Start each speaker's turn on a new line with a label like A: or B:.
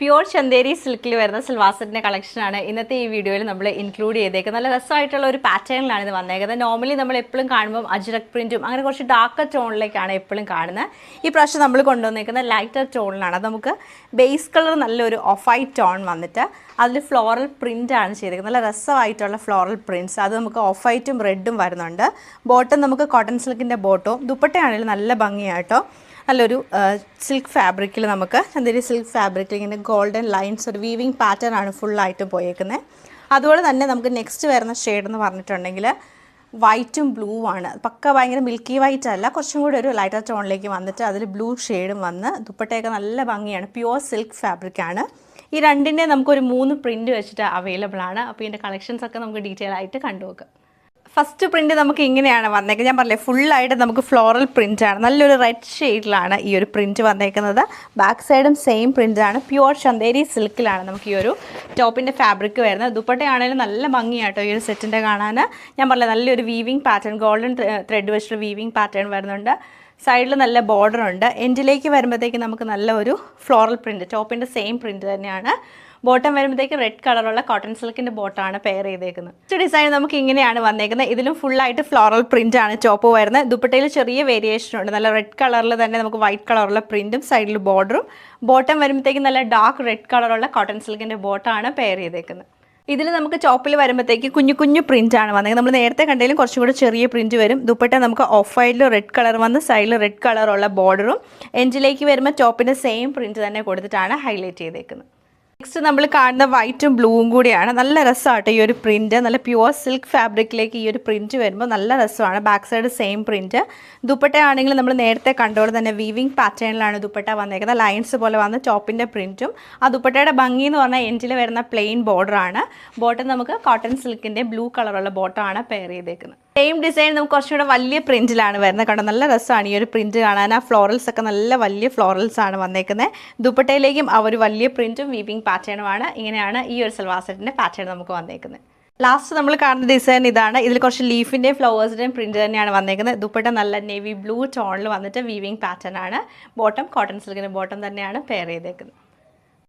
A: Pure Chanderi സിൽക്കിൽ വരുന്ന സിൽവാർ സെറ്റിൻ്റെ കളക്ഷനാണ് ഇന്നത്തെ ഈ വീഡിയോയിൽ നമ്മൾ ഇൻക്ലൂഡ് ചെയ്തേക്കുന്നത്. നല്ല രസമായിട്ടുള്ള ഒരു പാറ്റേണിലാണ് ഇത് വന്നേക്കുന്നത്. നോർമലി നമ്മൾ എപ്പോഴും കാണുമ്പോൾ അജ്രക് പ്രിൻറ്റും അങ്ങനെ കുറച്ച് ഡാർക്കർ ടോണിലേക്കാണ് എപ്പോഴും കാണുന്നത്. ഈ പ്രാവശ്യം നമ്മൾ കൊണ്ടുവന്നേക്കുന്നത് ലൈറ്റർ ടോണിലാണ്. അത് നമുക്ക് ബേസ് കളർ നല്ലൊരു ഓഫ് വൈറ്റ് ടോൺ വന്നിട്ട് അതിൽ ഫ്ലോറൽ പ്രിൻ്റാണ് ചെയ്തേക്കുന്നത്. നല്ല രസമായിട്ടുള്ള ഫ്ലോറൽ പ്രിൻറ്റ്സ്. അത് നമുക്ക് ഓഫ് വൈറ്റും റെഡും വരുന്നുണ്ട്. ബോട്ടം നമുക്ക് കോട്ടൺ സിൽക്കിൻ്റെ ബോട്ടവും ദുപ്പട്ടയാണെങ്കിലും നല്ല ഭംഗിയായിട്ടോ നല്ലൊരു സിൽക്ക് ഫാബ്രിക്കിൽ നമുക്ക് ചന്തേരി സിൽക്ക് ഫാബ്രിക്കിൽ ഇങ്ങനെ ഗോൾഡൻ ലൈൻസ് ഒരു വീവിങ് പാറ്റേൺ ആണ് ഫുള്ളായിട്ട് പോയേക്കുന്നത്. അതുപോലെ തന്നെ നമുക്ക് നെക്സ്റ്റ് വരുന്ന ഷെയ്ഡ് എന്ന് പറഞ്ഞിട്ടുണ്ടെങ്കിൽ വൈറ്റും ബ്ലൂ ആണ്. പക്ക ഭയങ്കര മിൽക്കി വൈറ്റ് അല്ല, കുറച്ചും കൂടി ഒരു ലൈറ്റർ ടോണിലേക്ക് വന്നിട്ട് അതിൽ ബ്ലൂ ഷെയ്ഡും വന്ന് ദുപ്പട്ടയൊക്കെ നല്ല ഭംഗിയാണ്. പ്യുവർ സിൽക്ക് ഫാബ്രിക്കാണ്. ഈ രണ്ടിൻ്റെ നമുക്കൊരു 3 പ്രിൻറ്റ് വെച്ചിട്ട് അവൈലബിൾ ആണ്. അപ്പോൾ ഇതിൻ്റെ കളക്ഷൻസൊക്കെ നമുക്ക് ഡീറ്റെയിൽ ആയിട്ട് കണ്ടുനോക്കാം. ഫസ്റ്റ് പ്രിൻറ്റ് നമുക്ക് ഇങ്ങനെയാണ് വന്നേക്കുന്നത്. ഞാൻ പറഞ്ഞില്ലേ ഫുള്ളായിട്ട് നമുക്ക് ഫ്ലോറൽ പ്രിൻ്റാണ്. നല്ലൊരു റെഡ് ഷെയ്ഡിലാണ് ഈ ഒരു പ്രിൻറ്റ് വന്നേക്കുന്നത്. ബാക്ക് സൈഡും സെയിം പ്രിൻ്റാണ്. പ്യുവർ ചന്തേരി സിൽക്കിലാണ് നമുക്ക് ഈ ഒരു ടോപ്പിൻ്റെ ഫാബ്രിക് വരുന്നത്. ദുപ്പട്ടയാണെങ്കിലും നല്ല ഭംഗിയായിട്ടോ ഈ ഒരു സെറ്റിൻ്റെ കാണാൻ. ഞാൻ പറഞ്ഞില്ലേ നല്ലൊരു വീവിങ് പാറ്റേൺ, ഗോൾഡൻ ത്രെഡ് വെച്ചിട്ട് വീവിങ് പാറ്റേൺ വരുന്നുണ്ട്. സൈഡിൽ നല്ല ബോർഡർ ഉണ്ട്. എൻഡിലേക്ക് വരുമ്പോഴത്തേക്ക് നമുക്ക് നല്ല ഒരു ഫ്ലോറൽ പ്രിൻറ്റ്, ടോപ്പിൻ്റെ സെയിം പ്രിൻറ്റ് തന്നെയാണ്. ബോട്ടം വരുമ്പോഴത്തേക്ക് റെഡ് കളറുള്ള കോട്ടൺ സിൽക്കിൻ്റെ ബോട്ടമാണ് പെയർ ചെയ്തേക്കുന്നത്. നെക്സ്റ്റ് ഡിസൈൻ നമുക്ക് ഇങ്ങനെയാണ് വന്നേക്കുന്നത്. ഇതിലും ഫുള്ളായിട്ട് ഫ്ലോറൽ പ്രിൻ്റ് ആണ് ടോപ്പ് വരുന്നത്. ദുപ്പട്ടയിൽ ചെറിയ വേരിയേഷൻ ഉണ്ട്. നല്ല റെഡ് കളറിൽ തന്നെ നമുക്ക് വൈറ്റ് കളറുള്ള പ്രിൻറ്റും സൈഡിൽ ബോർഡറും. ബോട്ടം വരുമ്പോഴത്തേക്ക് നല്ല ഡാർക്ക് റെഡ് കളറുള്ള കോട്ടൺ സിൽക്കിൻ്റെ ബോട്ടമാണ് പെയർ ചെയ്തേക്കുന്നത്. ഇതിൽ നമുക്ക് ടോപ്പിൽ വരുമ്പോഴത്തേക്ക് കുഞ്ഞു കുഞ്ഞു പ്രിൻ്റാണ് വന്നത്. നമ്മൾ നേരത്തെ കണ്ടതിലും കുറച്ചും കൂടി ചെറിയ പ്രിൻറ്റ് വരും. ദുപ്പട്ട നമുക്ക് ഓഫ് വൈറ്റിൽ റെഡ് കളർ വന്ന് സൈഡിൽ റെഡ് കളറുള്ള ബോർഡറും. എൻഡിലേക്ക് വരുമ്പോൾ ടോപ്പിൻ്റെ സെയിം പ്രിൻറ്റ് തന്നെ കൊടുത്തിട്ടാണ് ഹൈലൈറ്റ് ചെയ്തേക്കുന്നത്. നെക്സ്റ്റ് നമ്മൾ കാണുന്ന വൈറ്റും ബ്ലൂവും കൂടിയാണ്. നല്ല രസമാട്ടോ ഈ ഒരു പ്രിൻറ്റ്. നല്ല പ്യുവർ സിൽക്ക് ഫാബ്രിക്കിലേക്ക് ഈ ഒരു പ്രിൻറ്റ് വരുമ്പോൾ നല്ല രസമാണ്. Back side same print. ദുപ്പട്ടയാണെങ്കിൽ നമ്മൾ നേരത്തെ കണ്ടോടെ തന്നെ വീവിങ് പാറ്റേണിലാണ് ദുപ്പട്ട വന്നേക്കുന്നത്. ലൈൻസ് പോലെ വന്ന് ടോപ്പിൻ്റെ പ്രിൻറ്റും. ആ ദുപ്പട്ടയുടെ ഭംഗി എന്ന് പറഞ്ഞാൽ എൻഡിൽ വരുന്ന പ്ലെയിൻ ബോർഡറാണ്. ബോട്ടം നമുക്ക് കോട്ടൺ സിൽക്കിൻ്റെ ബ്ലൂ കളറുള്ള ബോട്ടമാണ് പെയർ ചെയ്തേക്കുന്നത്. സെയിം ഡിസൈൻ നമുക്ക് കുറച്ചുകൂടെ വലിയ പ്രിൻറ്റിലാണ് വരുന്നത്. കണ്ടോ നല്ല രസമാണ് ഈ ഒരു പ്രിൻറ്റ് കാണാൻ. ആ ഫ്ലോറൽസ് ഒക്കെ നല്ല വലിയ ഫ്ലോറൽസ് ആണ് വന്നേക്കുന്നത്. ദുപ്പട്ടയിലേക്കും ആ ഒരു വലിയ പ്രിൻറ്റും വീവിങ് പാറ്റേണുമാണ്. ഇങ്ങനെയാണ് ഈ ഒരു സൽവാർ സെറ്റിൻ്റെ പാറ്റേൺ നമുക്ക് വന്നേക്കുന്നത്. ലാസ്റ്റ് നമ്മൾ കാണുന്ന ഡിസൈൻ ഇതാണ്. ഇതിൽ കുറച്ച് ലീഫിൻ്റെയും ഫ്ലവേഴ്സിൻ്റെയും പ്രിൻറ്റ് തന്നെയാണ് വന്നേക്കുന്നത്. ദുപ്പട്ട നല്ല നേവി ബ്ലൂ ടോണിൽ വന്നിട്ട് വീവിങ് പാറ്റേൺ ആണ്. ബോട്ടം കോട്ടൺ സിൽക്കിൻ്റെ ബോട്ടം തന്നെയാണ് പെയർ ചെയ്തേക്കുന്നത്.